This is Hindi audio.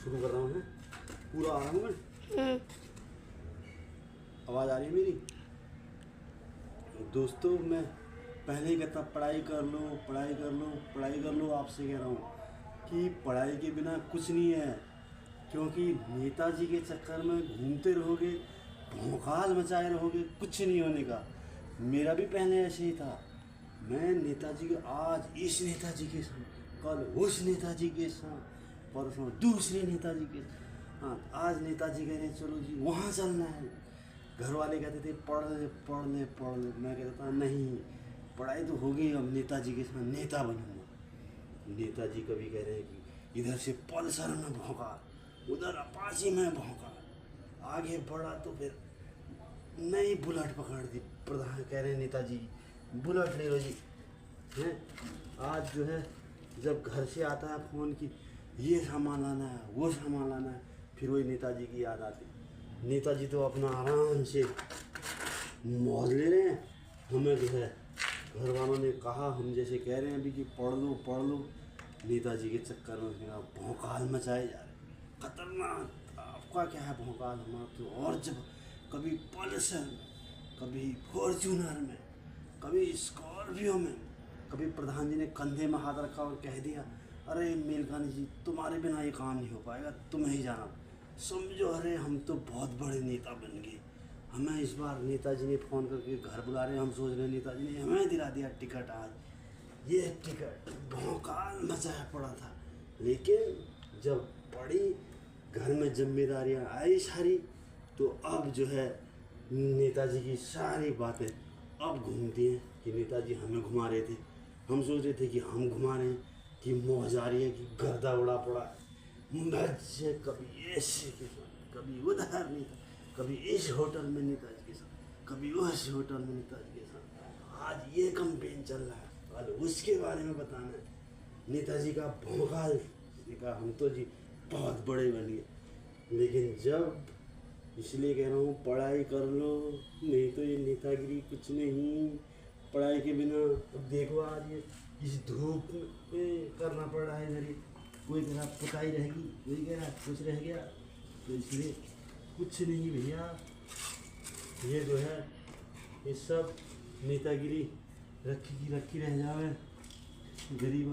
शुरू कर रहा हूँ। पूरा आ रहा हूँ मैं। आवाज़ आ रही है मेरी? दोस्तों मैं पहले ही कहता पढ़ाई कर लो, पढ़ाई कर लो, पढ़ाई कर लो। आपसे कह रहा हूँ कि पढ़ाई के बिना कुछ नहीं है, क्योंकि नेताजी के चक्कर में घूमते रहोगे, भौकाल मचाए रहोगे, कुछ नहीं होने का। मेरा भी पहले ऐसे ही था। मैं नेताजी के, आज इस नेताजी के संग, कल उस नेताजी के संग, परसों दूसरे नेताजी के। हाँ, आज नेताजी कह रहे हैं चलो जी वहाँ चलना है। घर वाले कहते थे पढ़ ले पढ़ ले पढ़ ले। मैं कहता था नहीं, पढ़ाई तो होगी, अब नेताजी के साथ नेता बनूंगा। नेताजी कभी कह रहे हैं कि इधर से पल्सर में भौंका, उधर अपाची में भौंका। आगे बढ़ा तो फिर नई बुलेट पकड़ दी। प्रधान कह रहे हैं नेताजी बुलेट ले लो जी। हैं आज जो है जब घर से आता है फ़ोन की ये सामान लाना है, वो सामान लाना है, फिर वही नेताजी की याद आती। नेताजी तो अपना आराम से मौज ले रहे हैं। हमें जो है घर वालों ने कहा, हम जैसे कह रहे हैं अभी कि पढ़ लो पढ़ लो, नेताजी के चक्कर में मेरा भौकाल मचाए जा रहे। खतरनाक। आपका क्या है भौकाल? हमारा तो और जब कभी पल्सर में, कभी फॉर्च्यूनर में, कभी स्कॉर्पियो में। कभी प्रधान जी ने कंधे में हाथ रखा और कह दिया अरे मेलकानी जी तुम्हारे बिना ये काम नहीं हो पाएगा, तुम्हें ही जाना। समझो अरे हम तो बहुत बड़े नेता बन गए। हमें इस बार नेताजी ने फ़ोन करके घर बुला रहे हैं। हम सोच रहे हैं नेताजी ने हमें दिला दिया टिकट। आज ये टिकट भौकाल मचाया पड़ा था। लेकिन जब पड़ी, घर में जिम्मेदारियाँ आई सारी, तो अब जो है नेताजी की सारी बातें अब घूमती हैं कि नेताजी हमें घुमा रहे थे। हम सोच रहे थे कि हम घुमा रहे हैं, कि मौज आ रही है, कि गर्दा उड़ा पड़ा है। बच्चे कभी ऐसे के साथ, कभी उधर नहीं था, कभी इस होटल में नेताजी के साथ, कभी उस होटल में नेताजी के साथ। आज ये कैंपेन चल रहा है, कल उसके बारे में बताना है। नेताजी का भौकाल का हम तो जी बहुत बड़े बन गए। लेकिन जब, इसलिए कह रहा हूँ पढ़ाई कर लो, नहीं तो ये नेतागिरी कुछ नहीं। पढ़ाई के बिना अब देखो आज ये इस धूप में करना पड़ रहा है। इधर कोई कह रहा पुताई रहेगी, कोई कह रहा कुछ रह गया, तो इसलिए कुछ नहीं भैया। ये जो है ये सब नेतागिरी रखी की रखी रह जावे गरीब